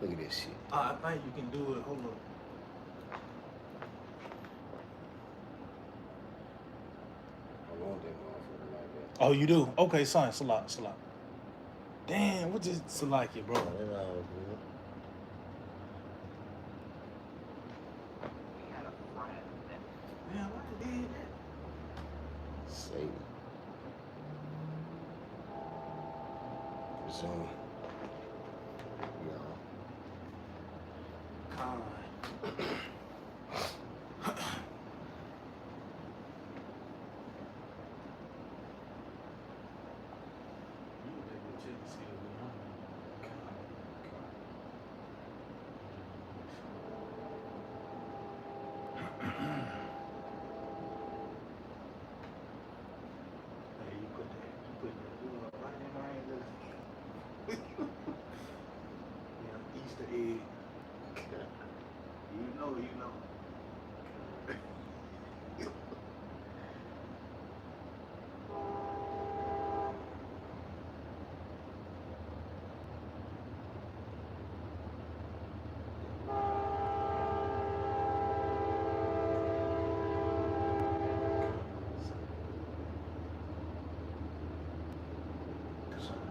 Look at this shit. I think you can do it. Hold on. I want that motherfucker like that. Oh, you do? Okay, son. Salat. Damn, what just Salaki, bro? Oh, that all good. Damn, why they did that? Satan. Resume. Y'all. Con. Easter egg. You know.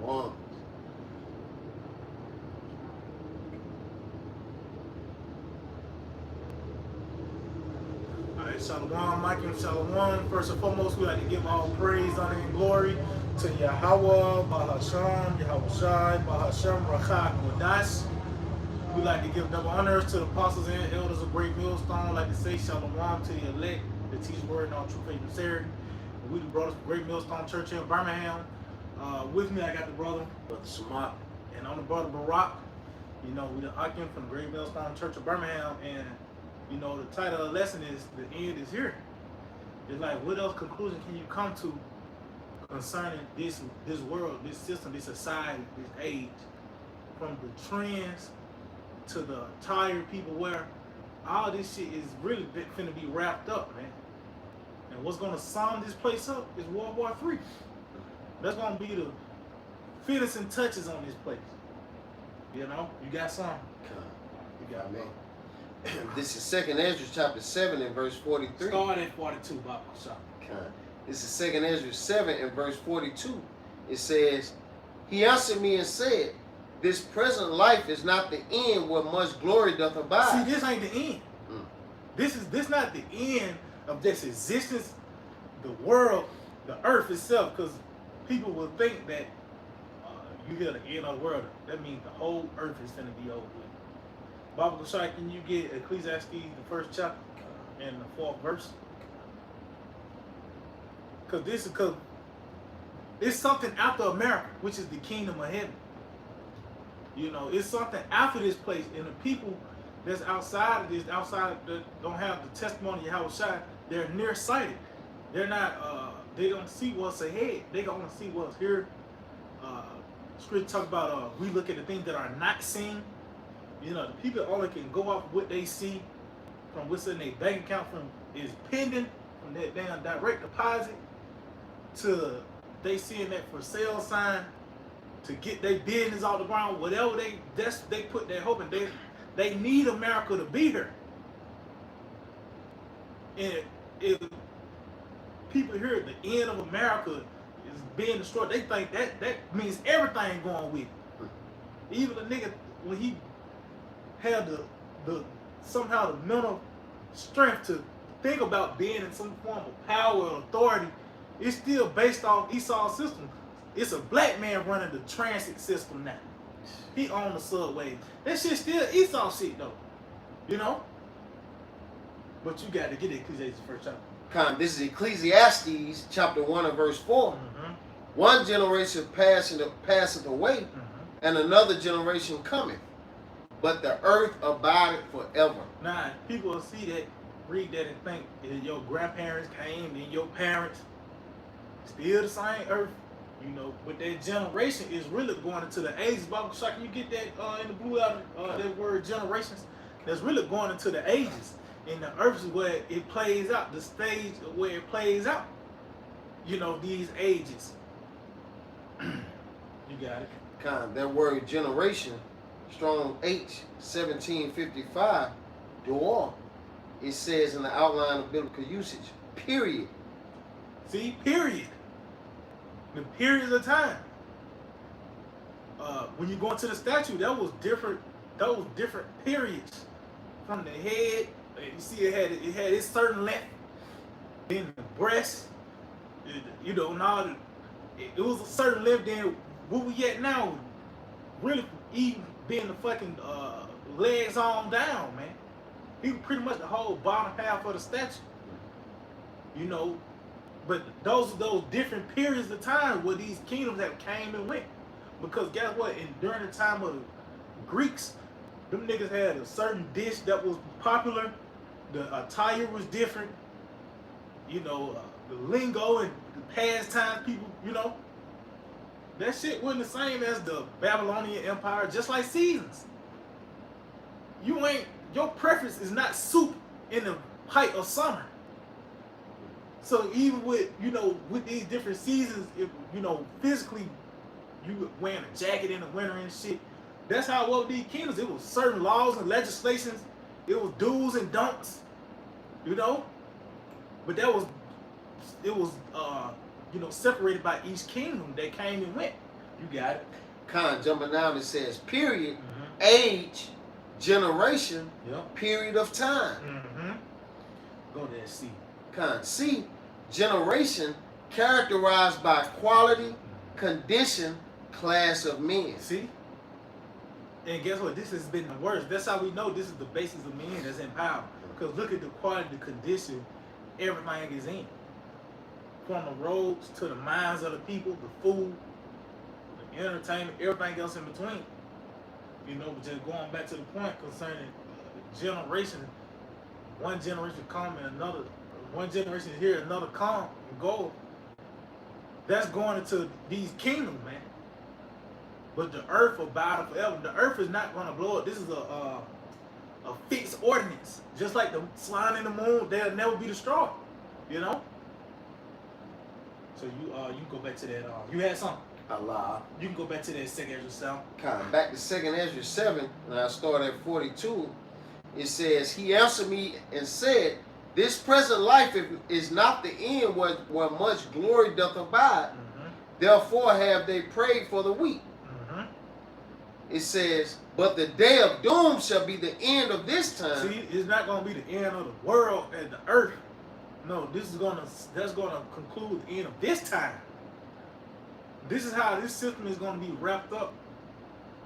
One. Alright, Shalom, Mike and Shalom. First and foremost, we like to give all praise, honor, and glory to Yahweh, Bahasham, Yahweh Shai, Bahasham, Rachak, Wadash. We like to give double honors to the apostles and elders of Great Millstone. We like to say Shalom to the elect, the teach word and all true faith and sincerity. We the brothers of Great Millstone Church in Birmingham. With me, I got the brother Shamak, and I'm the brother Barak. You know, we the Akim from the Great Millstone Church of Birmingham, and you know, the title of the lesson is "The End Is Here." It's like, what else conclusion can you come to concerning this world, this system, this society, this age, from the trends to the tired people, where all this shit is really finna be wrapped up, man. And what's gonna sum this place up is World War III. That's gonna be the finishing touches on this place. You know, you got some. You got me. This is 2nd Ezra chapter 7 and verse 43. Start at 42, Bob. This is 2nd Ezra 7 and verse 42. It says, he answered me and said, this present life is not the end where much glory doth abide. See, this ain't the end. This not the end of this existence, the world, the earth itself, because people will think that you hear the end of the world, that means the whole earth is going to be over with. Baba Kushai, can you get Ecclesiastes, the 1st chapter and the 4th verse? Because it's something after America, which is the kingdom of heaven. You know, it's something after this place, and the people that's outside of this, outside that don't have the testimony of Yahweh Shai, they're nearsighted. They're not, they don't see what's ahead. They gonna see what's here. Scripture talk about, we look at the things that are not seen. You know, the people only can go off what they see from what's in their bank account, from is pending, from that damn direct deposit, to they seeing that for sale sign, to get their business off the ground, whatever they put their hope in. They need America to be here. And if people hear the end of America is being destroyed, they think that means everything going with it. Even the nigga, when he had the somehow the mental strength to think about being in some form of power or authority, it's still based off Esau's system. It's a black man running the transit system now. He owned the subway. That shit still Esau shit though. You know? But you got to get it Ecclesiastes 1st chapter. This is Ecclesiastes chapter 1 and verse 4. One generation passeth away, and another generation cometh, but the earth abideth forever. Now, people will see that, read that, and think that your grandparents came, then your parents, still the same earth. You know, but that generation is really going into the ages. Bible Shah, can you get that in the blue out of that word generations? That's really going into the ages. And the earth is where it plays out, the stage where it plays out. You know, these ages. You got it. That word generation Strong H 1755, door, it says in the outline of biblical usage, period. See, period. The periods of time. When you go into the statue, that was different. That was different periods. From the head, you see, it had its certain length. Then the breast, you know, now it was a certain length. Then where we at now, really even being the fucking legs on down, man. He was pretty much the whole bottom half of the statue. You know, but those different periods of time where these kingdoms have came and went. Because guess what? During the time of the Greeks, them niggas had a certain dish that was popular. The attire was different. You know, the lingo and the pastime people, you know. That shit wasn't the same as the Babylonian Empire, just like seasons. Your preference is not soup in the height of summer. So even with, you know, with these different seasons, if, you know, physically, you wearing a jacket in the winter and shit. That's how it was with these kingdoms. It was certain laws and legislations. It was do's and don'ts, you know. But it was you know, separated by each kingdom that came and went. You got it. Jumping down, it says period, age, generation, Yep. period of time. Go to that C. C, generation characterized by quality, condition, class of men. See? And guess what? This has been the worst. That's how we know this is the basis of men that's in power. Because look at the quality, the condition everything is in. From the roads to the minds of the people, the food, the entertainment, everything else in between. You know, but just going back to the point concerning generation, one generation come and another, one generation here, another come and go. That's going into these kingdoms, man. But the earth will bow forever. The earth is not going to blow up. This is a fixed ordinance. Just like the sun and the moon, they'll never be destroyed. You know? So you go back to that. You had something? Allah. You can go back to that 2nd Ezra 7. Back to 2nd Ezra 7, and I start at 42. It says, he answered me and said, this present life is not the end where much glory doth abide. Therefore have they prayed for the weak. It says, but the day of doom shall be the end of this time. See, it's not going to be the end of the world and the earth. No, that's gonna conclude the end of this time. This is how this system is gonna be wrapped up.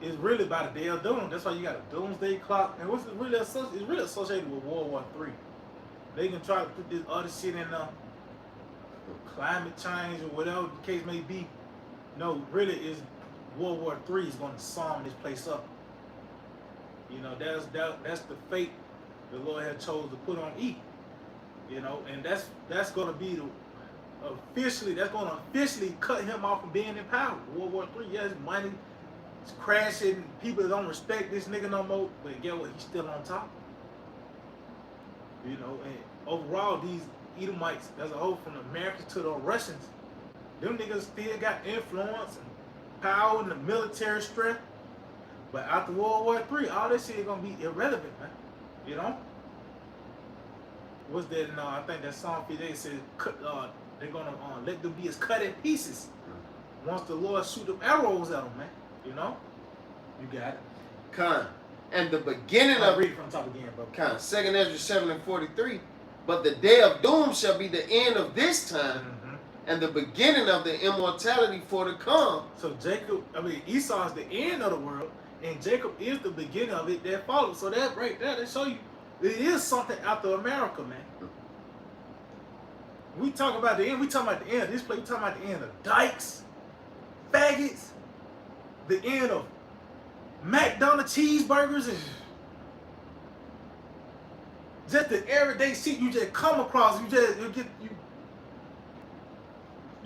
It's really by the day of doom. That's why you got a doomsday clock, and it's really associated with World War III. They can try to put this other shit in climate change or whatever the case may be. No, really is World War III is gonna sum this place up. You know, that's the fate the Lord had chose to put on E. You know, and that's gonna be that's gonna officially cut him off from being in power. World War III, yeah, his money is crashing, people don't respect this nigga no more, but get what, he's still on top. You know, and overall these Edomites as a whole, from the Americans to the Russians, them niggas still got influence and power and the military strength. But after World War III, all this shit is gonna be irrelevant, man. You know? What's that? No, I think that Psalm 58 says they're gonna let them be as cut in pieces once the Lord shoot them arrows at them, man. You know, you got it. And the beginning I'll of read it from the top again, bro. 2nd Ezra 7 and 43. But the day of doom shall be the end of this time, and the beginning of the immortality for to come. So Esau is the end of the world, and Jacob is the beginning of it that follows. So that right there, they show you. It is something after America, man. We talk about the end. We talking about the end of this place. We talking about the end of dykes, faggots, the end of McDonald's cheeseburgers, and just the everyday shit you just come across. You know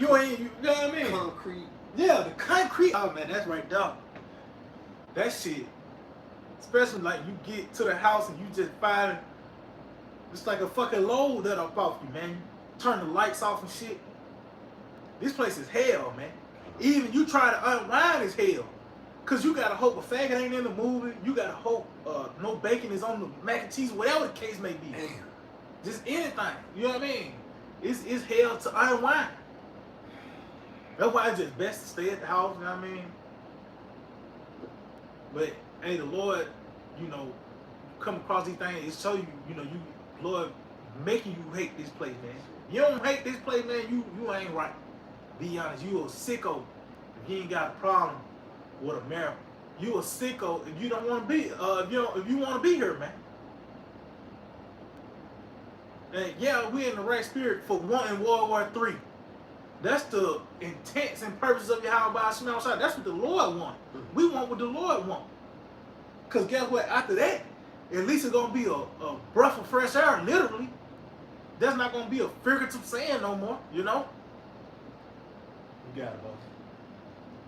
what I mean? Concrete. Yeah, the concrete. Oh man, that's right there. That shit. Especially like you get to the house and you just find it's like a fucking load that up off you, man. You turn the lights off and shit. This place is hell, man. Even you try to unwind is hell. Cause you gotta hope a faggot ain't in the movie. You gotta hope no bacon is on the mac and cheese, whatever the case may be. Damn. Just anything. You know what I mean? It's hell to unwind. That's why it's just best to stay at the house. You know what I mean? But hey, the Lord, you know, come across these things, it show you, you know, you Lord making you hate this place, man. You don't hate this place, man. You ain't right. Be honest, you a sicko if you ain't got a problem with America. You a sicko if you don't want to be. If you want to be here, man. And yeah, we in the right spirit for wanting World War III. That's the intents and purposes of Yahweh Shema Shai. That's what the Lord wants. We want what the Lord wants. Because guess what? After that, at least it's going to be a breath of fresh air, literally. That's not going to be a figurative saying no more, you know? You got it, boss.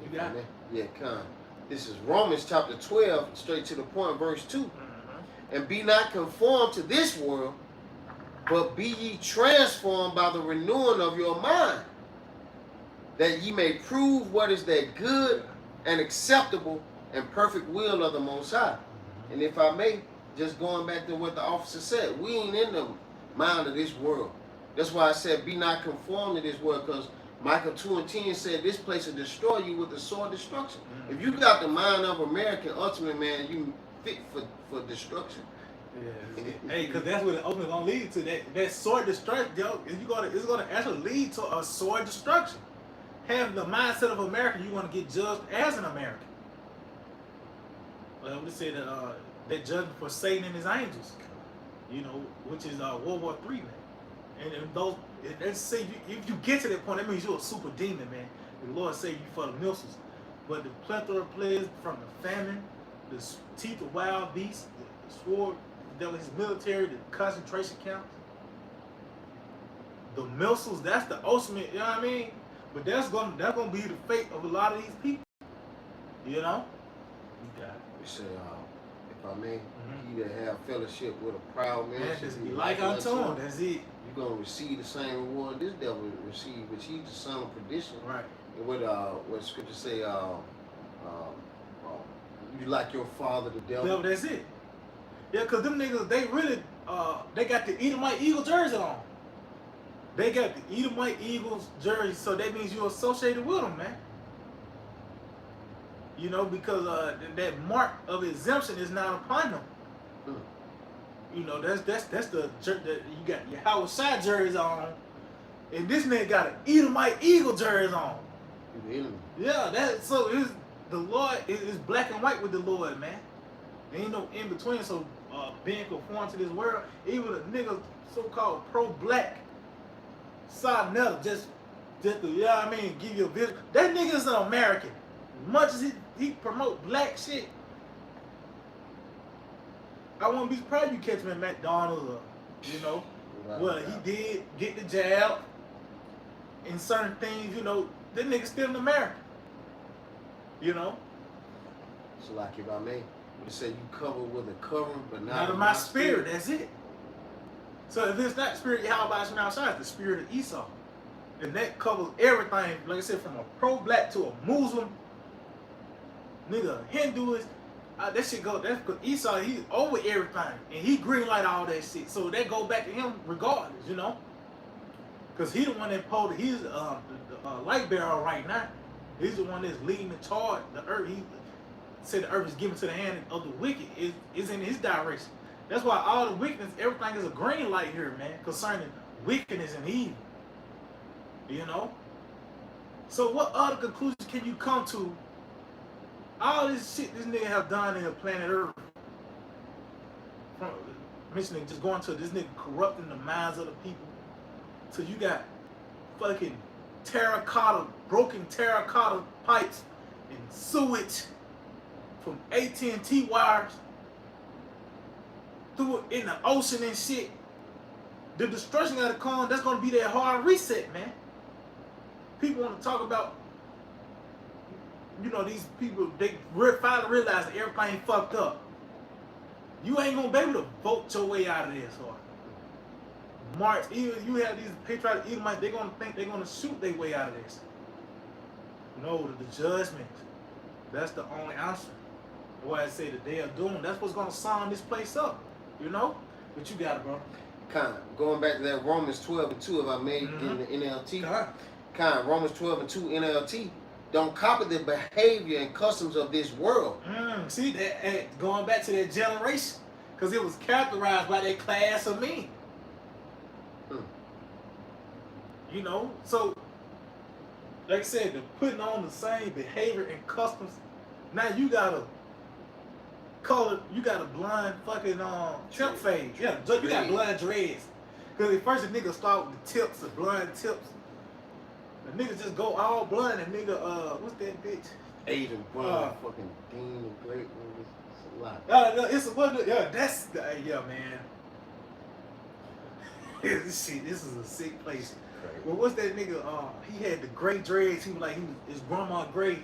You got it? Yeah, come. This is Romans chapter 12, straight to the point, verse 2. Mm-hmm. And be not conformed to this world, but be ye transformed by the renewing of your mind, that ye may prove what is that good and acceptable and perfect will of the Most High. And if I may, just going back to what the officer said, we ain't in the mind of this world. That's why I said be not conformed to this world, because Micah 2:10 said this place will destroy you with the sword of destruction. If you got the mind of American, ultimate man, you fit for destruction. Yeah, hey, because that's what it ultimately gonna lead to. That sword destruction, yo, it's gonna actually lead to a sword destruction. Having the mindset of America, you want to get judged as an American. Well, I would say that judgment for Satan and his angels, you know, which is World War III, man. And those, let's say if you get to that point, that means you're a super demon, man. The Lord saved you for the missiles. But the plethora of players from the famine, the teeth of wild beasts, the sword, that was his military, the concentration camps, the missiles, that's the ultimate, you know what I mean? But that's gonna be the fate of a lot of these people. You know? You got it. We say, if I may, he that have fellowship with a proud man, just be like unto him. That's it. You're gonna receive the same reward this devil received, which he's the son of perdition. Right. And what scripture say, you like your father the devil. That's it. Yeah, cause them niggas, they really they got the Edomite Eagle jersey on. They got the Edomite Eagles jersey, so that means you're associated with them, man. You know, because that mark of exemption is not upon them. You know, that's the you got your Howard Shai jersey on, and this nigga got an Edomite Eagle jersey on. Yeah, that so is the Lord is black and white with the Lord, man. There ain't no in between. So being conformed to this world, even a nigga so-called pro-black side nut, just to, you know what I mean, give you a vision. That nigga's an American. Much as he promote black shit, I wouldn't be surprised you catch him at McDonald's or, you know. Well, he did get the jab in certain things, you know. That nigga still an American. You know? So like if I may, you say you cover with a covering, but not in my spirit. That's it. So if it's not the spirit of Yahweh Shema Shai, it's the spirit of Esau. And that covers everything, like I said, from a pro-black to a Muslim, nigga, Hinduist. That shit go, that's because Esau, he's over everything. And he green light all that shit. So that go back to him regardless, you know? Because he the one that pulled, he's the light bearer right now. He's the one that's leading the charge. The earth, he said the earth is given to the hand of the wicked, is in his direction. That's why all the wickedness, everything is a green light here, man, concerning wickedness and evil. You know? So what other conclusions can you come to? All this shit this nigga have done in the planet Earth. From mentioning just going to this nigga corrupting the minds of the people. So you got fucking broken terracotta pipes and sewage from AT&T wires through it in the ocean and shit. The destruction of the corn, that's gonna be that hard reset, man. People want to talk about, you know, these people, they finally realize that everything fucked up. You ain't gonna be able to vote your way out of this, or march. Even you have these patriotic Edomites, they're gonna think they're gonna shoot their way out of this. No, the judgment. That's the only answer. Why I say the day of doom. That's what's gonna sign this place up. You know? But you got it, bro. Going back to that Romans 12:2, if I may get in the NLT. Romans 12:2 NLT. Don't copy the behavior and customs of this world. See, that going back to that generation, because it was characterized by that class of men. You know, so like I said, the putting on the same behavior and customs. Now you gotta color. You got a blind fucking tip fade. Yeah, you got blind dreads. Because at first the nigga start with the tips, the blind tips. The nigga just go all blind and nigga, what's that bitch? Asian blind fucking Dean and Blake. It's a lot. That's yeah, man. This is a sick place. Right. Well, what's that nigga? He had the gray dreads. He was like his grandma gray.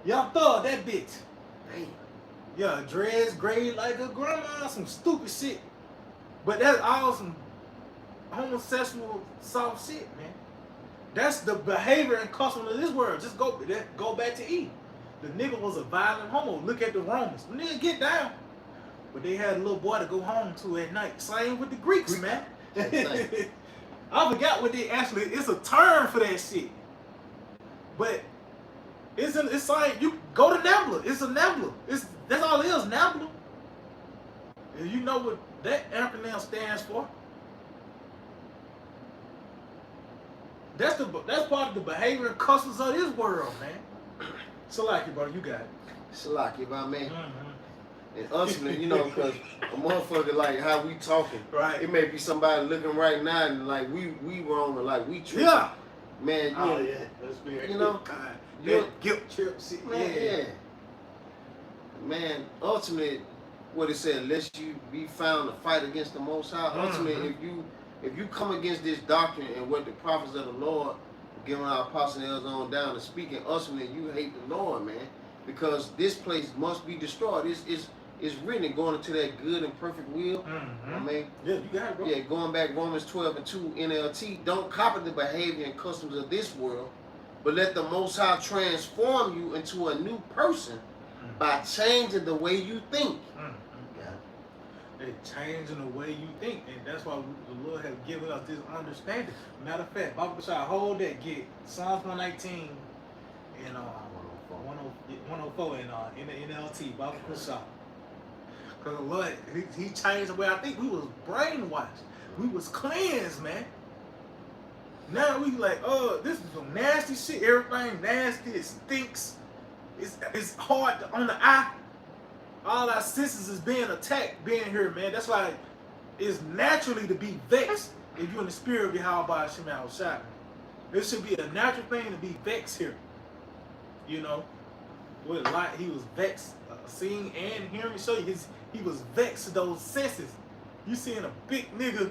Young Thug, that bitch. Damn. Yeah, dreads gray like a grandma. Some stupid shit. But that's all some homosexual soft shit, man. That's the behavior and custom of this world. Just go back to Eve. The nigga was a violent homo. Look at the Romans. The nigga get down. But they had a little boy to go home to at night. Same with the Greeks, man. I forgot what they actually. It's a term for that shit. But it's like you go to Nambla. It's a Nambla. That's all it is, Nambla. And you know what that acronym stands for? That's part of the behavior and customs of this world, man. Salaki, bro, you got it. Salaki, if I may. And ultimately, you know, because a motherfucker like how we talking, right? It may be somebody looking right now and like we wrong or like we tripping. Yeah, man. That's very. You know, guilt trip shit. Man, yeah. Man, ultimately, what it said, unless you be found to fight against the Most High. Ultimately, if you come against this doctrine and what the prophets of the Lord, giving our apostles on down and speaking, ultimately you hate the Lord, man, because this place must be destroyed. It's written going into that good and perfect will. I mean, yeah, you got it, bro. Yeah, going back Romans 12:2 NLT. Don't copy the behavior and customs of this world, but let the Most High transform you into a new person by changing the way you think. They're changing the way you think, and that's why the Lord has given us this understanding. Matter of fact, Bible Shah, hold that, get Psalms 119 and 104 in the NLT, Bible Shah. Because the Lord, he changed the way I think. We was brainwashed. We was cleansed, man. Now we like, this is some nasty shit. Everything nasty. It stinks. It's hard on the eye. All our senses is being attacked being here, man. That's why it's naturally to be vexed if you're in the spirit of Yahweh Shema Shai. It should be a natural thing to be vexed here. You know, with a lot, he was vexed, seeing and hearing. Show you he was vexed to those senses. You seeing a big nigga,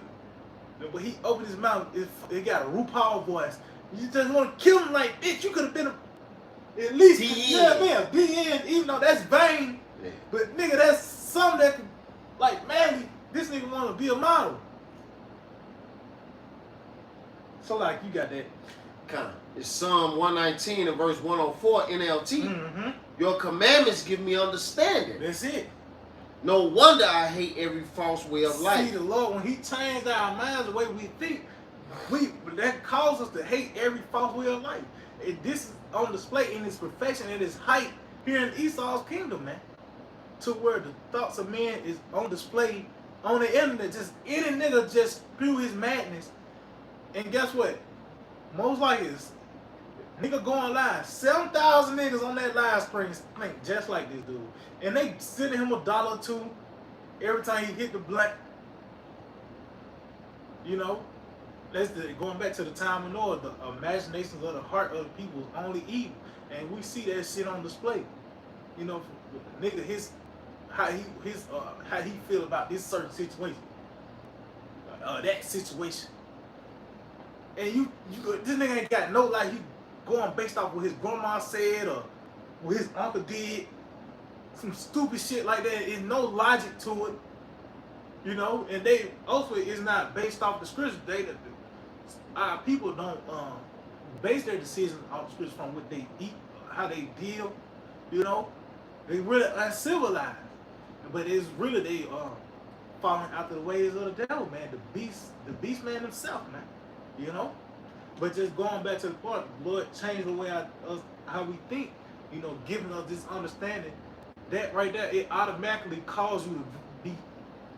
but he opened his mouth, it got a RuPaul voice. You just want to kill him like, bitch, you could have been at least, man, even though that's vain. Yeah. But nigga, that's something that could, like, man, this nigga want to be a model. So like, you got that. It's Psalm 119 and verse 104 NLT. Your commandments give me understanding. That's it. No wonder I hate every false way of life. See, the Lord, when he changed our minds the way we think, that causes us to hate every false way of life. This is on display in its perfection and its height here in Esau's kingdom, man. To where the thoughts of men is on display on the internet. Just any nigga just spew his madness. And guess what? Most likely is nigga going live. 7,000 niggas on that live stream think just like this dude. And they sending him $1 or $2 every time he hit the blank. You know? That's going back to the time of Noah, the imaginations of the heart of the people is only evil. And we see that shit on display. You know, nigga, how he feel about this certain situation, that situation, and this nigga ain't got no like he going based off what his grandma said or what his uncle did, some stupid shit like that. There's no logic to it, you know. And they also is not based off the scripture. Our people don't base their decisions off the scripture from what they eat, how they deal, you know, they really uncivilized. But it's really they following after the ways of the devil, man. The beast man himself, man. You know? But just going back to the point, Lord changed the way how we think, you know, giving us this understanding. That right there, it automatically causes you to be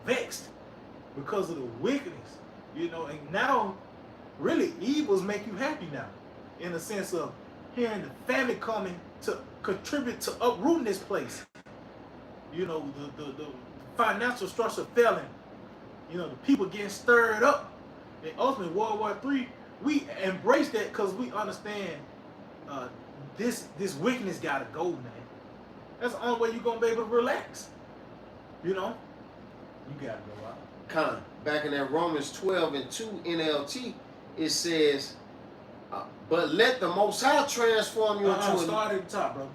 vexed because of the wickedness, you know. And now, really, evils make you happy now, in the sense of hearing the family coming to contribute to uprooting this place. You know, the financial structure failing. You know, the people getting stirred up. And ultimately, World War III, we embrace that because we understand this wickedness gotta go, man. That's the only way you're gonna be able to relax. You know? You gotta go out. Back in that Romans 12:2 NLT, it says, but let the Most High transform you into start at the top, bro.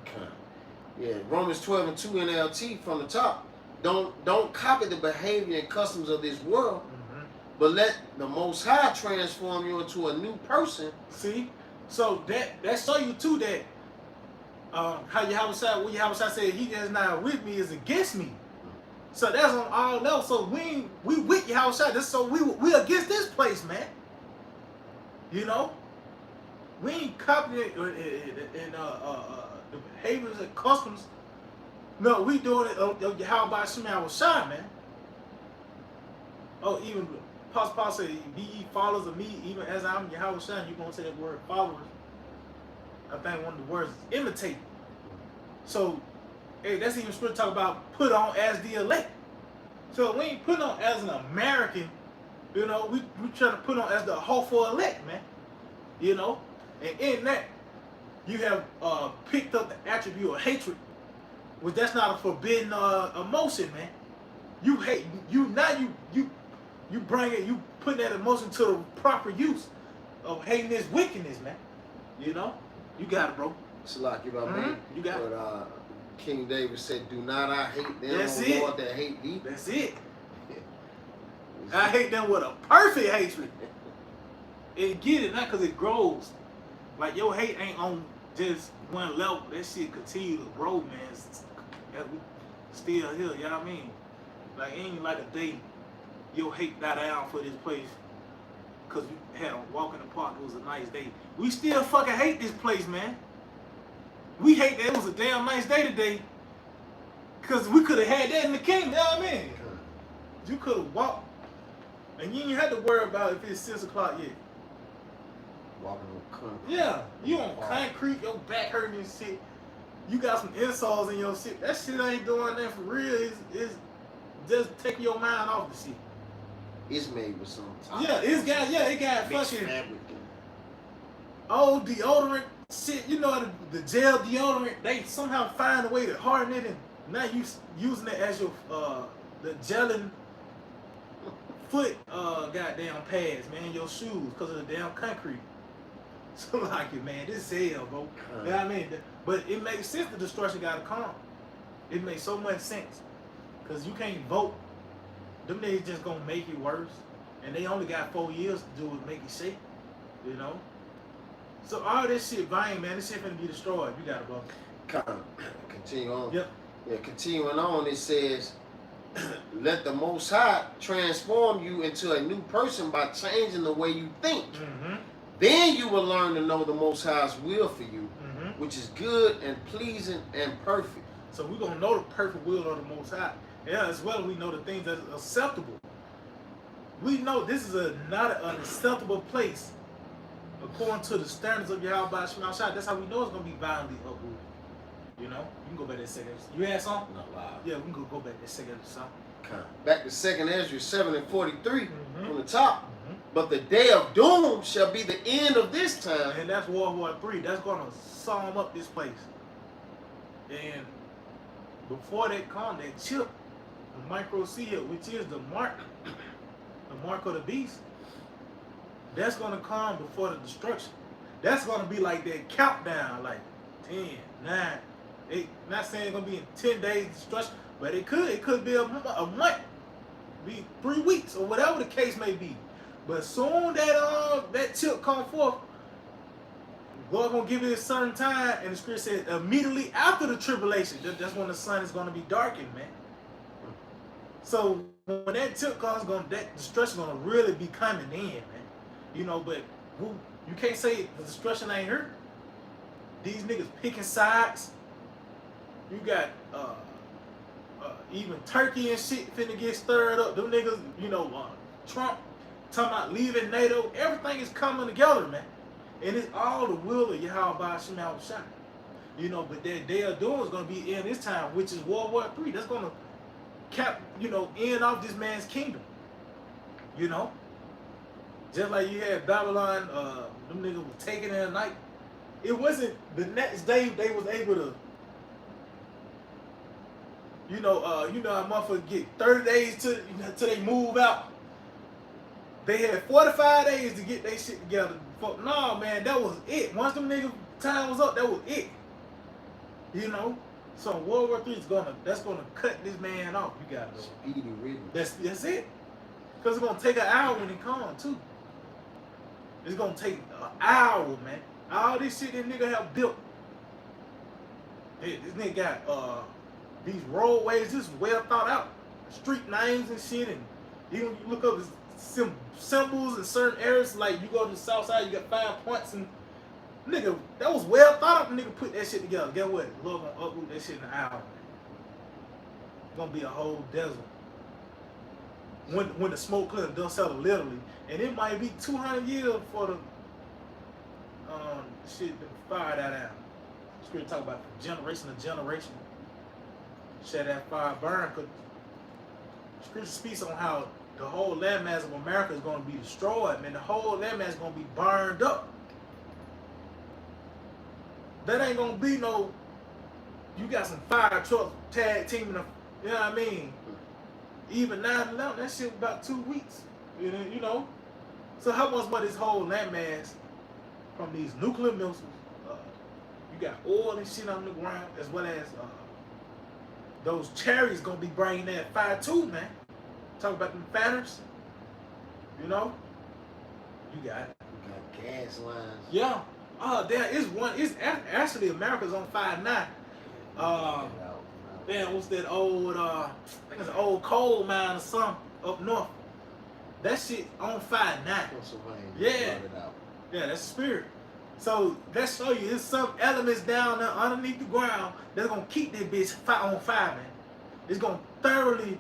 Yeah, Romans 12:2 NLT from the top. Don't copy the behavior and customs of this world, but let the Most High transform you into a new person. See? So that show you too that how Yahweh said he is not with me is against me. So that's on all levels. So we with Yahweh, so we against this place, man. You know? We ain't copying the behaviors and customs. No, we doing it of Yahweh Shai, man. Oh, even Apostle Paul said, be ye followers of me, even as I'm Yahweh Shai. You're going to say that word followers. I think one of the words is imitate. So, hey, that's even scripture talk about put on as the elect. So we ain't putting on as an American, you know, we trying to put on as the hopeful elect, man. You know? And in that, you have picked up the attribute of hatred, which that's not a forbidden emotion, man. You hate, you bring it, you put that emotion to the proper use of hating this wickedness, man. You know? You got it, bro. Salaki about me. You got it. But King David said, do not I hate them, That's O it. Lord, that hate thee. That's it. I hate them with a perfect hatred. And get it, not because it grows. Like, your hate ain't on just one level. That shit continue to grow, man. As we still here, you know what I mean? Like, it ain't like a day your hate died down for this place because we had a walk in the park. It was a nice day. We still fucking hate this place, man. We hate that it was a damn nice day today because we could have had that in the kingdom, you know what I mean? You could have walked and you ain't had to worry about if it's 6 o'clock yet. Walking on concrete. Yeah, you on concrete, your back hurting and shit. You got some insoles in your shit. That shit ain't doing that for real. It's just taking your mind off the shit. It's made with some Yeah, it got fucking fabric. old deodorant shit. You know the gel deodorant. They somehow find a way to harden it and now you using it as your the gelling foot goddamn pads, man, your shoes because of the damn concrete. So like it, man, this is hell, bro. You know what I mean? But it makes sense the destruction gotta come. It makes so much sense. Cause you can't vote. Them niggas just gonna make it worse. And they only got 4 years to do it, make it shake. You know? So all this shit vain, man. This shit finna be destroyed. You got it, bro. Continue on. Yep. Yeah, continuing on, it says, let the Most High transform you into a new person by changing the way you think. Then you will learn to know the Most High's will for you, which is good and pleasing and perfect. So we're going to know the perfect will of the Most High. Yeah, as well as we know the things that are acceptable. We know this is not an acceptable place according to the standards of Yahweh Shema Shai. That's how we know it's going to be violently uprooted. You know? You can go back to that second. You had something? Not loud. Yeah, we can go back to that second song. Back to 2nd Ezra 7:43 from the top. But the day of doom shall be the end of this time. And that's World War III. That's going to sum up this place. And before they come, that chip, the micro seal, which is the mark of the beast, that's going to come before the destruction. That's going to be like that countdown, like 10, 9, 8. Not saying it's going to be in 10 days destruction, but it could be a month, be 3 weeks, or whatever the case may be. But soon that chip come forth, Lord gonna give it a certain time, and the scripture said immediately after the tribulation, that's when the sun is gonna be darkened, man. So when that tip comes, that destruction gonna really be coming in, man. You know, but you can't say the destruction ain't here. These niggas picking sides. You got even Turkey and shit finna get stirred up. Them niggas, you know, Trump talking about leaving NATO. Everything is coming together, man. And it's all the will of Yahweh Hashem Shah. You know, but that day of doom is gonna be in this time, which is World War III. That's gonna end off this man's kingdom. You know? Just like you had Babylon, them niggas was taken in the night. It wasn't the next day they was able to, how motherfuckers get 30 days till they move out. They had 45 days to get their shit together. No, man, that was it. Once them niggas time was up, that was it. You know? So World War III that's gonna cut this man off. You got speedy rhythm. That's it. Cause it's gonna take an hour when it comes too. It's gonna take an hour, man. All this shit that nigga have built. This nigga got these roadways. This is well thought out. Street names and shit, and even you look up symbols in certain areas. Like you go to the south side, you got 5 points, and nigga, that was well thought out. The nigga put that shit together. Guess what? Lord gonna uproot that shit in an hour. It's gonna be a whole desert. When the smoke clears, they'll settle literally, and it might be 200 years for the shit to fire that out. Scripture talk about generation to generation. Shall that fire burn? Cause Scripture speaks on how the whole landmass of America is going to be destroyed, man. The whole landmass is going to be burned up. That ain't going to be no. You got some fire trucks tag teaming, you know what I mean? Even 9/11, that shit was about 2 weeks. You know? So how much about this whole landmass from these nuclear missiles? You got oil and shit on the ground, as well as those chariots gonna be bringing that fire too, man. Talk about them fanners. You know? You got it. You got gas lines. Yeah. It's actually America's on fire now. Man, what's that old, I think it's an old coal mine or something up north. That shit on fire now. Yeah. Yeah, that's the spirit. So that show you there's some elements down there underneath the ground that's gonna keep that bitch on fire, man. It's gonna thoroughly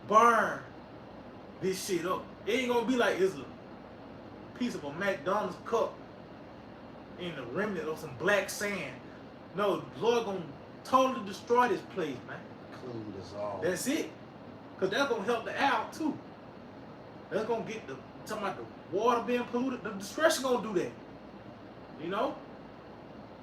burn this shit up. It ain't gonna be like it's a piece of a McDonald's cup in the remnant of some black sand. No, the Lord gonna totally destroy this place, man. Clean this all. That's it. Cause that's gonna help the owl too. That's gonna get talking about the water being polluted. The destruction gonna do that. You know?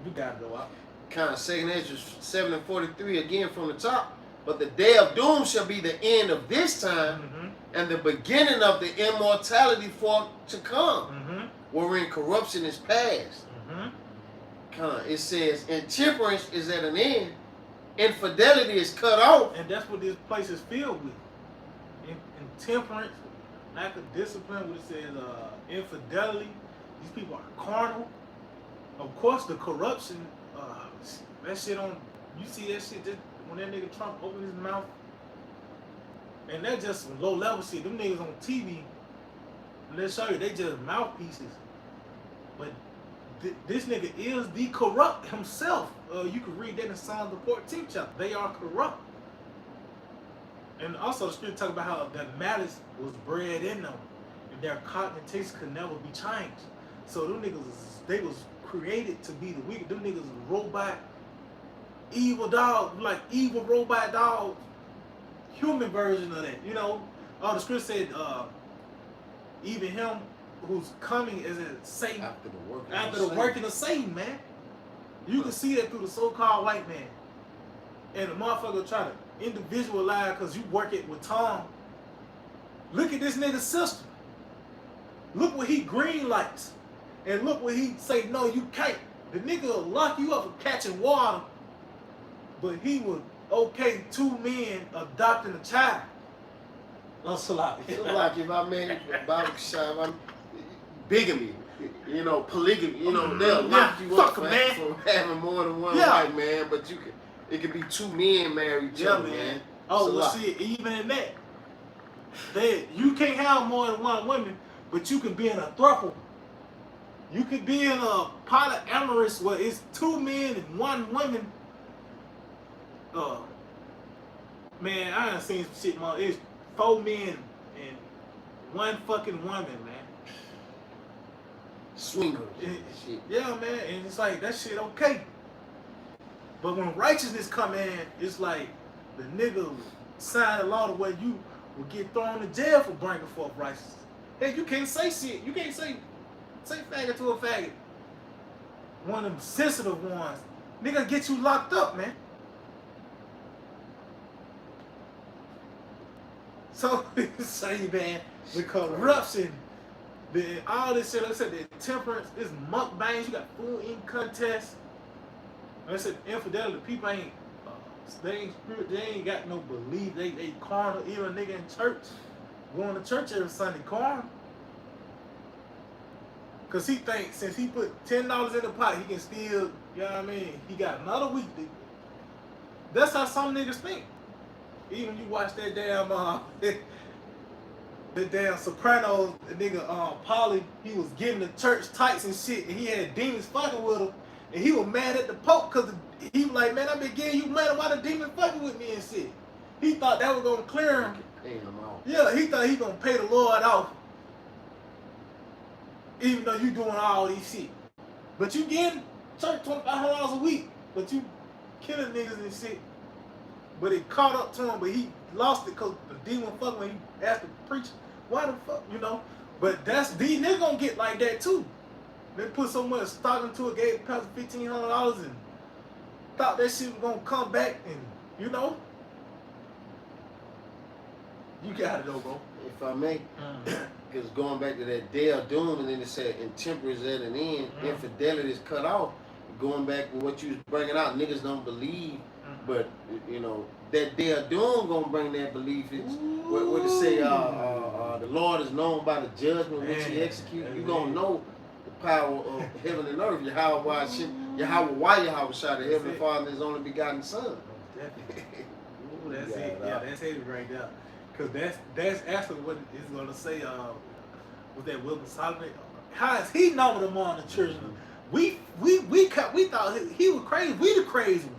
You gotta go out. Kind of 2nd Ezra 7:43 again from the top. But the day of doom shall be the end of this time, and the beginning of the immortality for to come, wherein corruption is past. It says, intemperance is at an end, infidelity is cut off. And that's what this place is filled with. Intemperance, lack of discipline, what it says, infidelity. These people are carnal. Of course, the corruption, that shit you see that shit just when that nigga Trump opened his mouth. And that's just some low level shit. Them niggas on TV, let's show you, they just mouthpieces. But this nigga is the corrupt himself. You can read that in Psalms the 14th chapter. They are corrupt. And also the scripture talk about how that malice was bred in them. And their cognition could never be changed. So them niggas, they was created to be the wicked. Them niggas is robot, evil dog, like evil robot dog, human version of that. You know, the scripture said, even him who's coming is a Satan after the working of Satan, man. You can see that through the so-called white man. And the motherfucker try to individualize because you work it with Tom. Look at this nigga's system. Look what he green lights. And look what he say, no, you can't. The nigga will lock you up for catching water, but he would okay 2 men adopting a child. No, Salaki. Like if I made Bible Shab, I'm bigamy. you know, polygamy. You know, they'll lock you up for having more than one wife, man. But it could be two men married each other, man. Oh, well, see, even in that, you can't have more than one woman, but you can be in a throuple. You could be in a polyamorous where it's two men and one woman. Man, I done seen some shit, man. It's 4 men and one fucking woman, man. Swingers. Shit. Yeah, man, and it's like, that shit okay. But when righteousness come in, it's like the nigga signed a law to where you will get thrown in jail for bringing forth righteousness. Hey, you can't say shit. You can't say faggot to a faggot. One of them sensitive ones. Nigga get you locked up, man. So, say, man, the corruption, all this shit, like I said, the temperance, this mukbangs, you got food eating contests. Like I said, infidelity, people ain't, they ain't got no belief. They carnal, even a nigga in church, going to church every Sunday, carnal. Because he thinks since he put $10 in the pot, he can still, you know what I mean? He got another week. That's how some niggas think. Even you watch that damn, the damn Sopranos, the nigga, Paulie, he was giving the church tights and shit, and he had demons fucking with him, and he was mad at the Pope because he was like, man, I've been getting you money, why the demon fucking with me and shit? He thought that was gonna clear him. Yeah, he thought he gonna pay the Lord off. Even though you doing all these shit. But you getting church $2,500 a week, but you killing niggas and shit. But it caught up to him, but he lost it because the demon fuck when he asked the preacher, why the fuck, you know? But these niggas gonna get like that too. They put so much stock into it, gave the pastor $1,500 and thought that shit was gonna come back, and you know, you got it though, bro. If I may, because going back to that day of doom, and then it said intemperance at an end, infidelity is cut off. Going back to what you was bringing out, niggas don't believe, but you know that day of doom gonna bring that belief. It's what it say, the Lord is known by the judgment which He executes. You gonna know the power of heaven and earth. Yahweh Shah, the heavenly Father, His only begotten Son. That's it. Yeah, that's it right there. Because that's actually what it's gonna say. With that William Solomon, how is he known among the children? We thought he was crazy. We the crazy one.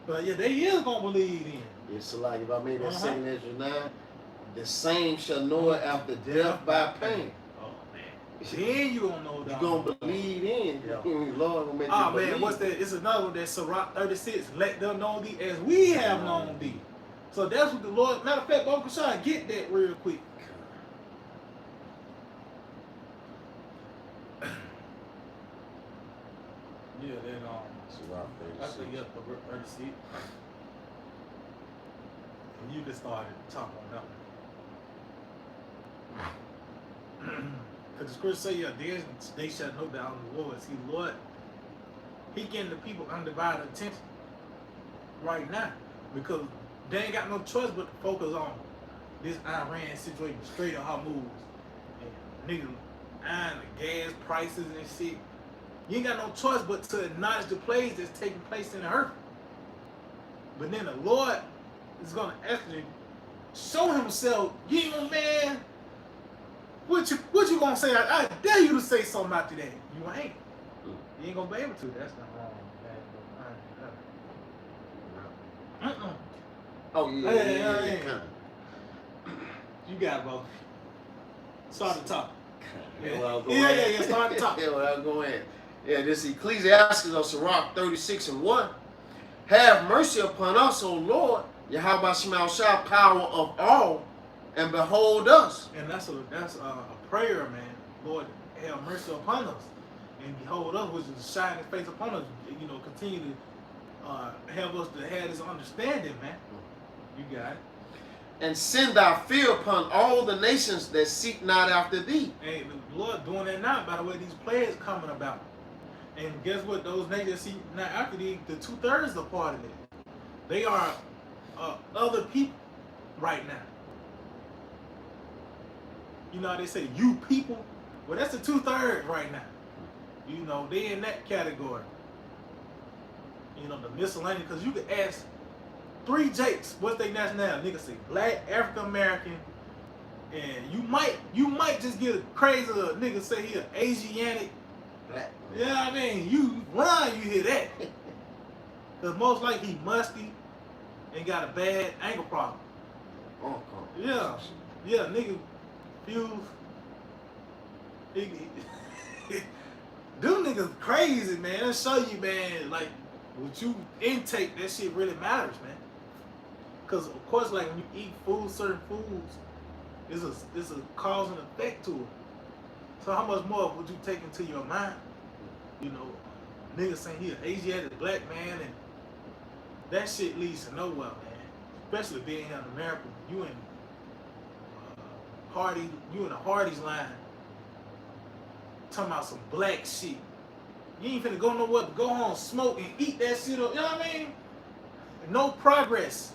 But yeah, they is gonna believe in. It's like if I made that second Ezra 9, the same shall know it after death by pain. Oh man, then you gonna know that. You gonna believe in. Yeah. Lord gonna make you believe. Man, what's that? It's another one, that Sirach 36. Let them know thee as we have known thee. So that's what the Lord. Matter of fact, Uncle Sean, get that real quick. Yeah, then I think you have to ready to see it. And you just started talking on that one. Because the scripture say, yeah, they shall know that I'm the Lord. See, Lord, He getting the people undivided attention right now. Because they ain't got no choice but to focus on this Iran situation, straight on Hormuz. And nigga, iron, the gas prices and shit. You ain't got no choice but to acknowledge the plagues that's taking place in the earth. But then the Lord is going to actually show Himself. You ain't gonna, man, what you gonna say? I dare you to say something after that. You ain't. You ain't gonna be able to. That's not wrong. Oh, yeah. You got it, bro. Start the talk. Yeah, start the talk. Yeah, well, I'll go in. Yeah, this Ecclesiastes of Sirach 36:1. Have mercy upon us, O Lord, Yahweh Shema Shah, power of all, and behold us. And that's a prayer, man. Lord, have mercy upon us, and behold us, which is shining face upon us. You know, continue to help us to have this understanding, man. You got it. And send thy fear upon all the nations that seek not after thee. Hey, the Lord doing that now, by the way, these plagues coming about. And guess what? Those nations that seek not after thee, the 2/3 are part of it. They are other people right now. You know how they say, you people? Well, that's the 2/3 right now. You know, they in that category. You know, the miscellaneous, because you could ask 3 Jakes, what's their nationality? Niggas say black, African American, and you might just get a crazy nigga say he an Asiatic. Black. Yeah, I mean, you run, you hear that. Because most likely he musty and got a bad ankle problem. Oh, Yeah, yeah, nigga, fuse. Them niggas crazy, man. They show you, man, like, what you intake, that shit really matters, man. Because, of course, like, when you eat food, certain foods, it's a cause and effect to it. So how much more would you take into your mind? You know, niggas saying he an Asiatic black man, and that shit leads to nowhere, man. Especially being here in America. You in the Hardy's line. Talking about some black shit. You ain't finna go nowhere but go home, smoke, and eat that shit up. You know what I mean? No progress.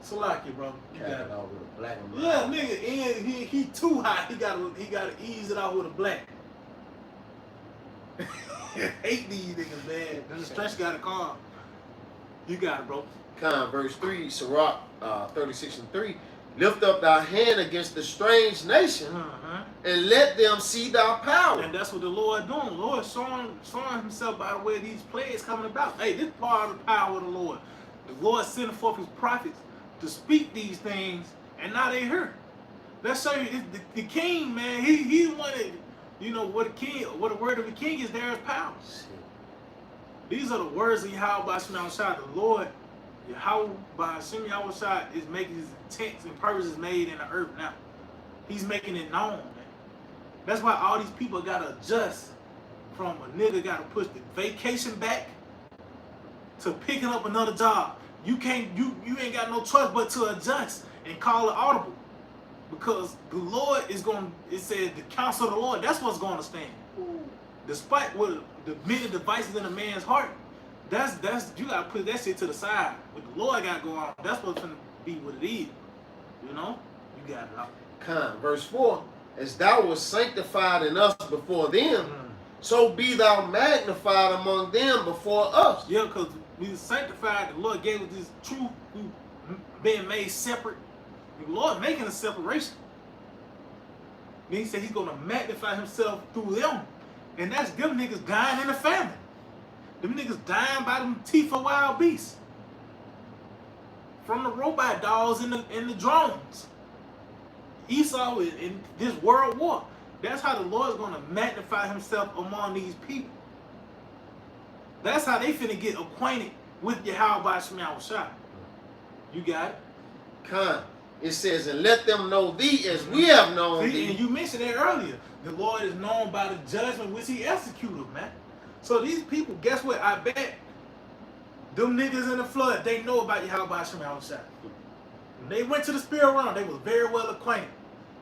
So like it, bro. You got it out with a black and yeah, nigga, and he too hot. He gotta ease it out with a black. Hate these niggas, man. The stretch got a car. You got it, bro. Verse 3, Sirach 36:3. Lift up thy hand against the strange nation, and let them see thy power. And that's what the Lord doing. The Lord showing himself by the way these plagues coming about. Hey, this part of the power of the Lord. The Lord sending forth his prophets to speak these things, and now they hear. Let's show you the king, man. He wanted, you know, what the word of the king is, there is power. These are the words of Yahweh by Shem Yahushua. The Lord, Yahweh by Shem Yahushua, is making his intents and purposes made in the earth now. He's making it known, man. That's why all these people gotta adjust from a nigga gotta push the vacation back to picking up another job. You ain't got no choice but to adjust and call it audible. Because the Lord is going, it said the counsel of the Lord, that's what's going to stand. Despite what the many devices in a man's heart, that's you gotta put that shit to the side. What the Lord got going on, that's what's gonna be what it is. You know? You got it. Verse 4, as thou wast sanctified in us before them, so be thou magnified among them before us. Yeah, because we were sanctified, the Lord gave us this truth, we being made separate. The Lord making a separation. Then he said he's gonna magnify himself through them. And that's them niggas dying in the famine. Them niggas dying by them teeth of wild beasts. From the robot dolls and the drones. Esau is in this world war. That's how the Lord's gonna magnify himself among these people. That's how they finna get acquainted with Yahweh by Shem Yahushua. You got it? It says, and let them know thee as we have known thee. And you mentioned that earlier. The Lord is known by the judgment which he executed, man. So these people, guess what? I bet them niggas in the flood, they know about Yahweh by Shem Yahushua. When they went to the spirit realm, they was very well acquainted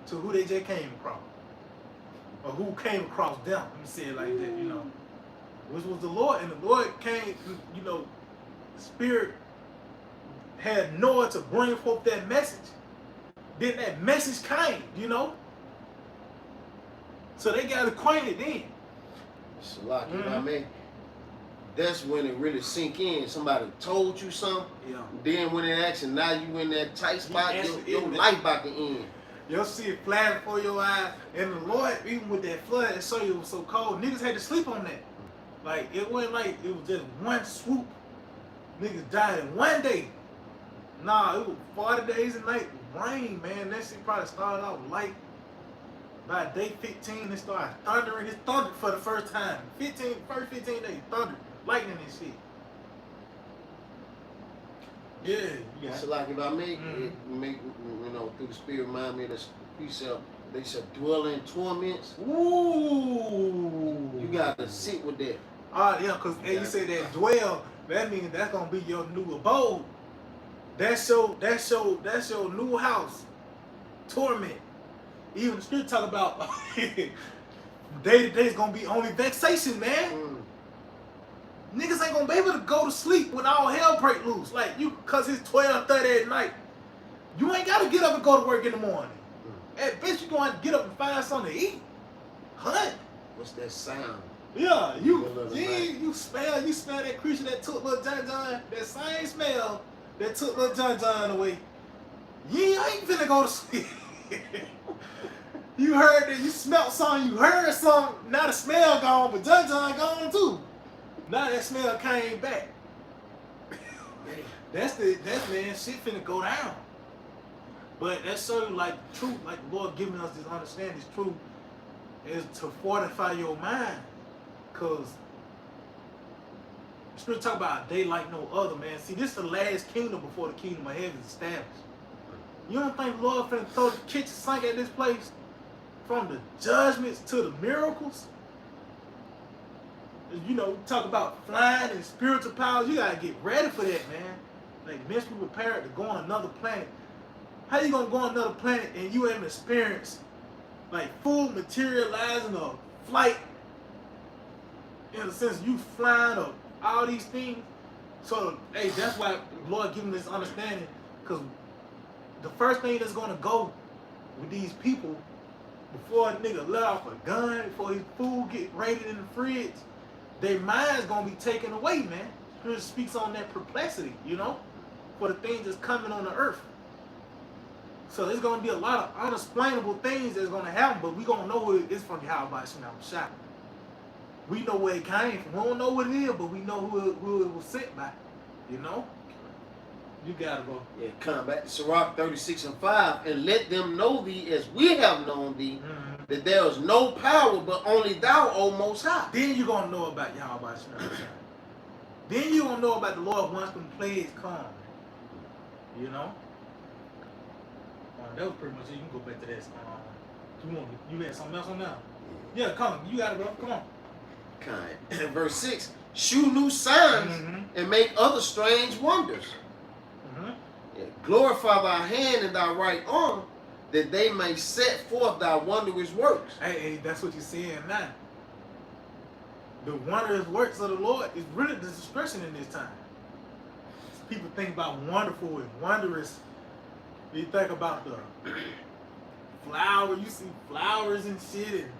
to who they just came across. Or who came across them. Let me say it like that, you know. Which was the Lord. And the Lord came, you know, the Spirit had Noah to bring forth that message. Then that message came, you know. So they got acquainted then. It's a lot, you know what I mean? That's when it really sink in. Somebody told you something. Yeah. Then when it actually, now you in that tight spot, your life about to end. You'll see it flash before your eyes. And the Lord, even with that flood, it showed you it was so cold. Niggas had to sleep on that. Like, it wasn't like it was just one swoop. Niggas died in one day. Nah, it was 40 days and night rain, man. That shit probably started out light. By day 15, it started thundering. It thundered for the first time. First 15 days, thundered. Lightning and shit. Yeah. So like if I make, you know, through the Spirit, remind me of this precept, they said dwell in torments. Ooh. You got to sit with that. Yeah, because you say that dwell, that means that's going to be your new abode. That's your new house. Torment. Even the Scripture talk about day to day is going to be only vexation, man. Niggas ain't gonna be able to go to sleep when all hell break loose. Like, cause it's 12:30 at night. You ain't gotta get up and go to work in the morning. At best, you're going to get up and find something to eat. Hunt. What's that sound? Yeah, you smell that creature that took little John, that same smell that took little John away. You ain't finna go to sleep. You heard that, you smelled something, you heard something, now the smell gone, but John gone too. Now that smell came back. That's man, shit finna go down. But that's certainly like truth, like the Lord giving us this understanding, this truth is to fortify your mind. Cause Scripture talk about a day like no other, man. See, this is the last kingdom before the kingdom of heaven is established. You don't think the Lord finna throw the kitchen sink at this place? From the judgments to the miracles? You know, talk about flying and spiritual powers. You gotta get ready for that, man. Like, mentally prepared to go on another planet. How you gonna go on another planet and you haven't experienced like full materializing of flight? In a sense, you flying or all these things. So, hey, that's why the Lord giving this understanding. Because the first thing that's gonna go with these people before a nigga let off a gun, before his food get raided in the fridge, their mind's gonna be taken away, man. Scripture speaks on that perplexity, you know, for the things that's coming on the earth. So there's gonna be a lot of unexplainable things that's gonna happen, but we gonna know who it is from Yahweh Shah. We know where it came from. We don't know what it is, but we know who it was sent by. You know? You gotta go. Yeah, come back to Sirach 36:5, and let them know thee as we have known thee, that there is no power but only thou, O Most High. Then you gonna know about Yahweh Shah. Then you gonna know about the Lord once them plagues come. You know? That was pretty much it. You can go back to that. You had something else on that? Yeah, come. You got it, bro. Come on. Kind. Verse 6. Shew new signs and make other strange wonders. Yeah. Glorify thy hand and thy right arm, that they may set forth thy wondrous works. Hey, that's what you're saying now. The wondrous works of the Lord is really the discretion in this time. People think about wonderful and wondrous. You think about the flower, you see flowers and shit. And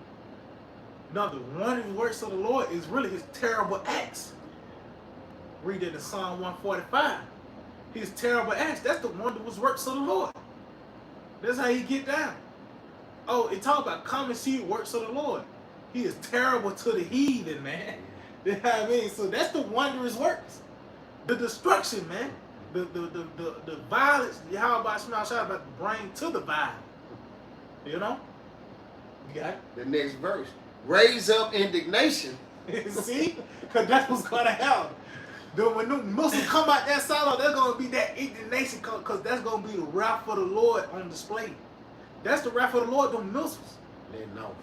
no, the wondrous works of the Lord is really his terrible acts. Read it in Psalm 145. His terrible acts, that's the wondrous works of the Lord. That's how he get down. Oh, it talk about come and see the works of the Lord. He is terrible to the heathen, man. You know what I mean? So that's the wondrous works. The destruction, man. The violence Yahweh Shah about to bring to the violence. You know? You got it? The next verse. Raise up indignation. See? Because that's what's going to happen. When the Muslims come out that silo, there's going to be that indignation because that's going to be the wrath of the Lord on display. That's the wrath of the Lord, them Muslims. Letting off.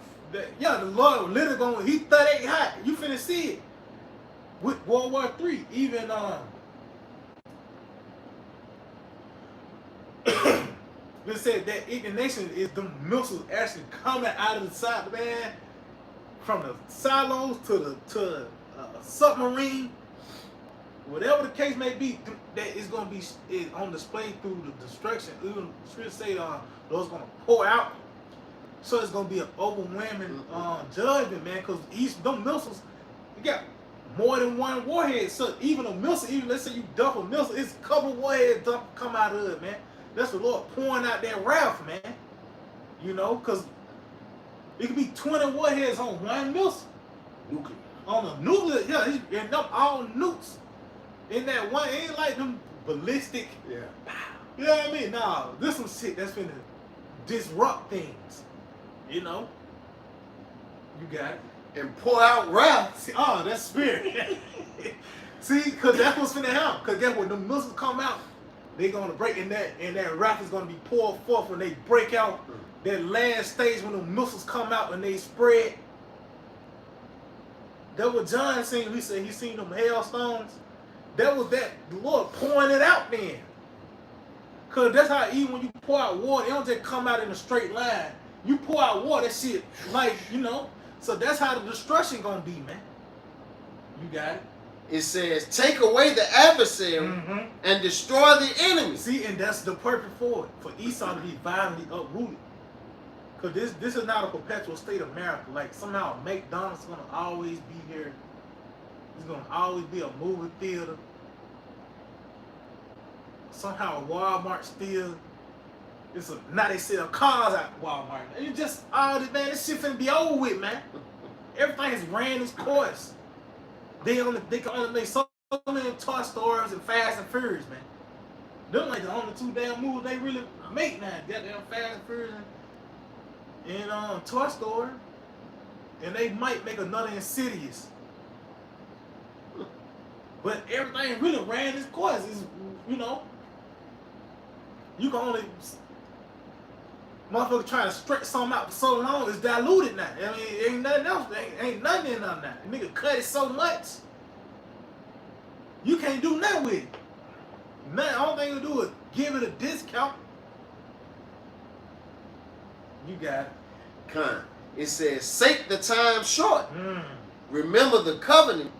Yeah, the Lord literally going, he 38 hot. You finna see it. With World War III, even they said that indignation is the missiles actually coming out of the side, man, from the silos to the submarine, whatever the case may be, that is going to be on display through the destruction. Even Scripture say those going to pour out, so it's going to be an overwhelming judgment, man. Because them missiles, you got more than one warhead. So even a missile, even let's say you dump a missile, it's a couple warheads come out of it, man. That's the Lord pouring out that wrath, man. You know, because it could be 20 warheads on one missile. Nuclear. On a nuclear, yeah, he's ending up all nukes. In that one, it ain't like them ballistic. Yeah. You know what I mean? Nah, this some shit that's finna disrupt things. You know? You got it. And pour out wrath. See, oh, that's spirit. See, because that's what's finna happen. Because guess what? The missiles come out, they're gonna break, and that wrath is gonna be poured forth when they break out. That last stage when the missiles come out and they spread. That what John seen. He said he seen them hailstones. That was that the Lord pouring it out then. Cause that's how even when you pour out water, it don't just come out in a straight line. You pour out water, that shit, like, you know. So that's how the destruction gonna be, man. You got it. It says, take away the adversary and destroy the enemy. See, and that's the purpose for it. For Esau to be violently uprooted. Because this is not a perpetual state of America. Like, somehow McDonald's is going to always be here. There's going to always be a movie theater. Somehow Walmart still... Now they sell cars at Walmart. And you just, this shit finna be over with, man. Everything has ran its course. They can only make so many Toy Stories and Fast and Furious, man. Them like the only 2 damn movies they really make now. Goddamn Fast and Furious and Toy Story. And they might make another Insidious. But everything really ran its course. It's, you know, you can only... Motherfucker trying to stretch something out for so long, it's diluted now. I mean, ain't nothing else. Ain't nothing in on that. Nigga cut it so much, you can't do nothing with it. Nothing. All thing you do is give it a discount. You got it. It says, "Sake the time short. Remember the covenant,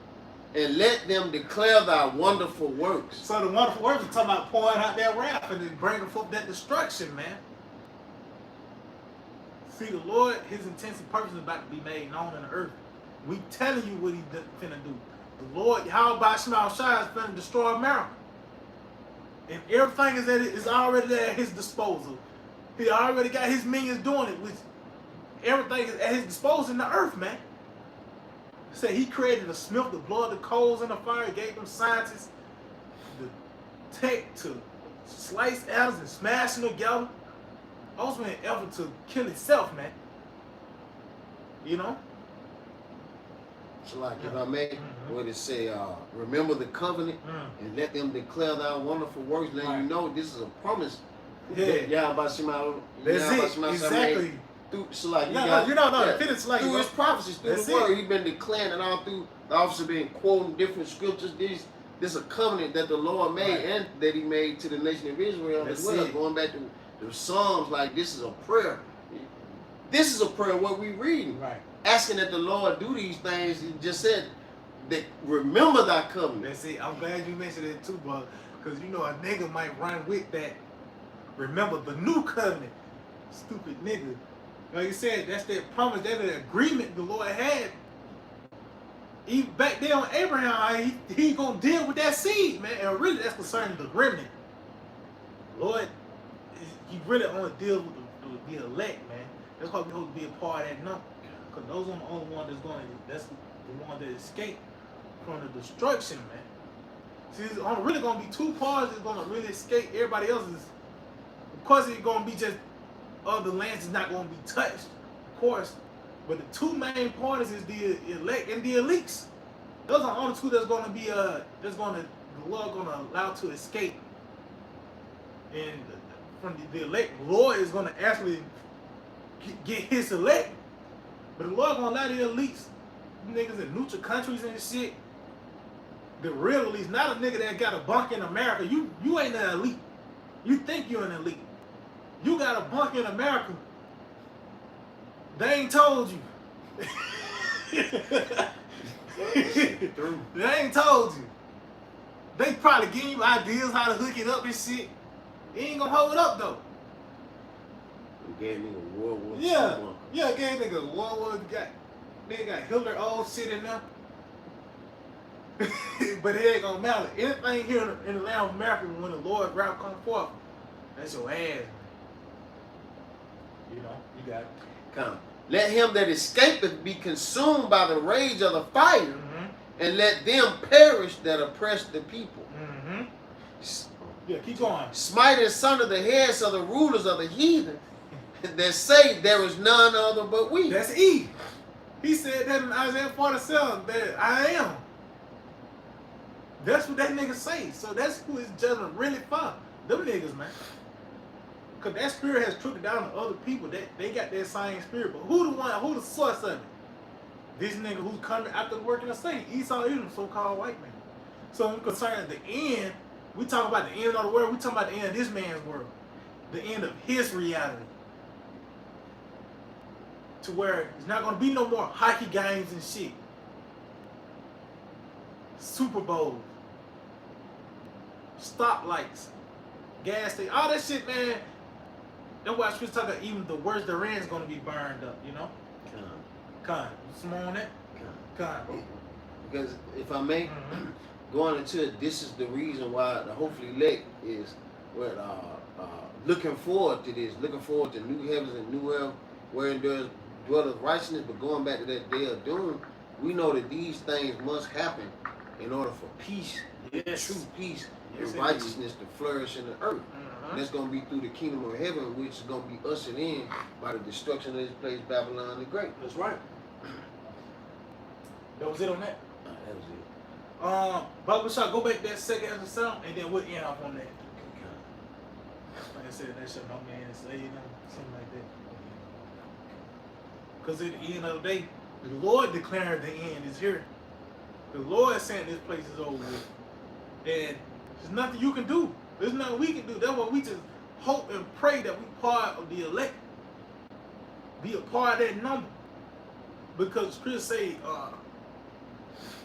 and let them declare thy wonderful works." So the wonderful works are talking about pouring out that wrath and then bringing forth that destruction, man. See, the Lord, his intensive purpose is about to be made known in the earth. We telling you what he's finna do. The Lord, Yahweh Shema Shai, is finna destroy America. And everything is already at his disposal. He already got his minions doing it, which everything is at his disposal in the earth, man. Say he created a smith to blow the coals in the fire. He gave them scientists the tech to slice atoms and smash them together. Also an effort to kill itself, man. You know? So like if I may, what it say, remember the covenant and let them declare thy wonderful works. Let you know this is a promise. Yeah. That's it. Exactly. So like through his prophecies, through the word, he's been declaring it all through. The officer been quoting different scriptures. This is a covenant that the Lord made and that he made to the nation of Israel as well. Going back to the Psalms, like this is a prayer. This is a prayer. What we reading, asking that the Lord do these things. He just said that remember thy covenant. That's it. I'm glad you mentioned it too, bro. Because you know a nigga might run with that. Remember the new covenant, stupid nigga. Like you said, that's that promise, that's the agreement the Lord had. Even back there on Abraham, he gonna deal with that seed, man. And really, that's concerning the remnant. Lord, he really only deals with the elect, man. That's why we hope to be a part of that number. Because those are the only one that's the one that escaped from the destruction, man. See, there's only really gonna be 2 parts that's gonna really escape. Everybody else is, of course, it's gonna be just other lands is not gonna be touched, of course. But the 2 main parties is the elect and the elites. Those are the only 2 that's gonna be the Lord gonna allow to escape. And from the elect, the Lord is gonna actually get his elect. But the Lord gonna allow the elites, niggas in neutral countries and shit, the real elites, not a nigga that got a bunk in America. You ain't an elite. You think you're an elite. You got a bunk in America. They ain't told you. They ain't told you. They probably giving you ideas how to hook it up and shit. It ain't gonna hold up though. They gave me a World War II. Yeah, gave nigga a World War. They got Hitler old shit in there. But it ain't gonna matter. Anything here in the land of America when the Lord's wrath come forth, that's your ass, man. You know, you got it. Come. Let him that escapeth be consumed by the rage of the fire, and let them perish that oppress the people. Yeah, keep going. Smite asunder the heads of the rulers of the heathen that say there is none other but we. That's E. He said that in Isaiah 47, that I am. That's what that nigga say. So that's who his judgment really for. Them niggas, man. Because that spirit has trickled down to other people. They got that same spirit. But who the source of it? This nigga who's coming after the working of Satan. Esau Edom, so-called white man. So concerning the end, we talk about the end of the world. We talking about the end of this man's world. The end of his reality. To where it's not going to be no more hockey games and shit. Super Bowls. Stoplights. Gas station. All that shit, man. That's why Scripture talk about even the worst therein is going to be burned up, you know? Con. Some on that? Con. Because if I may, going into it, this is the reason why the hopefully elect is what looking forward to this, looking forward to new heavens and new earth, wherein there dwelleth righteousness. But going back to that day of doom, we know that these things must happen in order for peace, true peace, and righteousness to flourish in the earth. And that's going to be through the kingdom of heaven, which is going to be ushered in by the destruction of this place, Babylon the Great. That's right. That was it on that. That was it. But we shall go back to that second Ezra 7, and then we'll end off on that. Like I said, that shit no man say, you know, something like that. Because at the end of the day, the Lord declared the end is here. The Lord is saying this place is over with. And there's nothing you can do. There's nothing we can do. That's why we just hope and pray that we part of the elect. Be a part of that number. Because Chris say,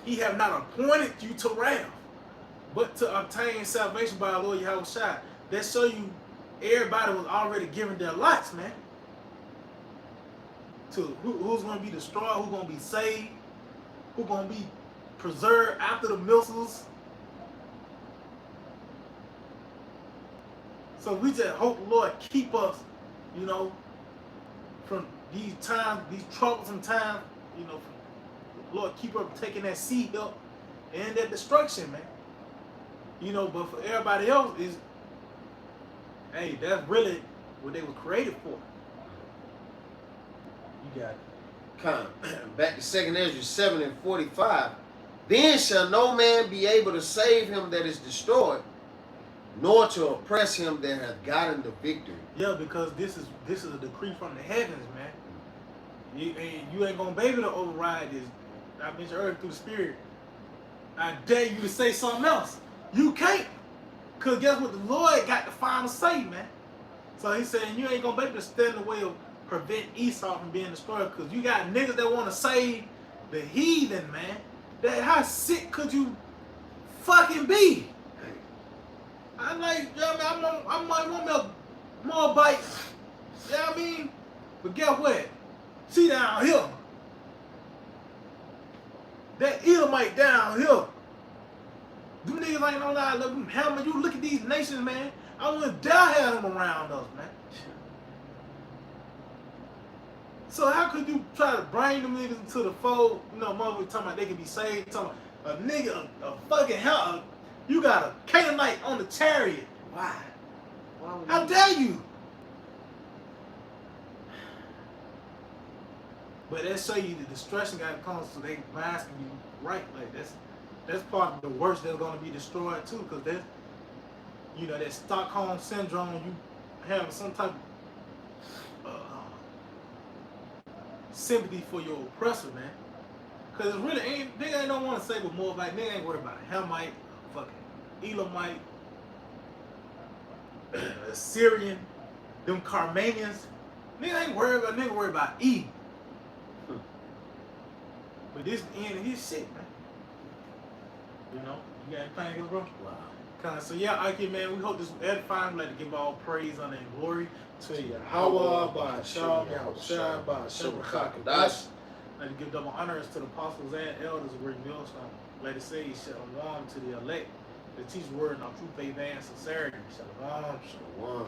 he have not appointed you to wrath, but to obtain salvation by our Lord Yahweh Shai. That show you everybody was already given their lots, man. To who's going to be destroyed, who's going to be saved, who's going to be preserved after the missiles. So we just hope the Lord keep us, you know, from these times, these troublesome times, you know, Lord keep us taking that seed up and that destruction, man. You know, but for everybody else is, hey, that's really what they were created for. You got it. Come back to 2 Ezra 7 and 45. Then shall no man be able to save him that is destroyed, nor to oppress him that hath gotten the victory. Yeah, because this is a decree from the heavens, man. You ain't gonna be able to override this. I mentioned earlier through the Spirit. I dare you to say something else. You can't. Because guess what? The Lord got the final say, man. So he's saying you ain't going to be able to stand in the way of prevent Esau from being destroyed. Because you got niggas that want to save the heathen, man. That how sick could you fucking be? I'm like, yeah, man, I might want more bites. You know what I mean? But guess what? See down here. That Edomite down here. Them niggas ain't no lie. Look, them hammer. You look at these nations, man. I wouldn't dare have them around us, man. So how could you try to bring them niggas into the fold? You know, motherfuckers talking about they can be saved. Talking about a nigga, a fucking hell. You got a Canaanite on the chariot. Why? How dare you? But that show you the destruction got to come, so they masking you right. Like that's part of the worst that's gonna be destroyed too, because that's, you know, that Stockholm syndrome. You have some type of sympathy for your oppressor, man. Because it really ain't. Nigga ain't don't want to say but more like nigga ain't worried about a Hamite, fucking Elamite, Assyrian, them Carmanians. Nigga ain't worried about. Nigga worried about E. But this is the end of his shit, man. You know? You got anything else, bro? Wow. Kinda, so yeah, Ike, man, we hope this was edifying. We'd like to give all praise, honor, and glory to Yahweh, Ba'asham, Yahushua, Ba'asham, Rakakadash. Like to give double honors to the apostles and elders of Great Millstone. Let it say shalom to the elect, that teach the word in our true faith and sincerity. Shalom. Shalom.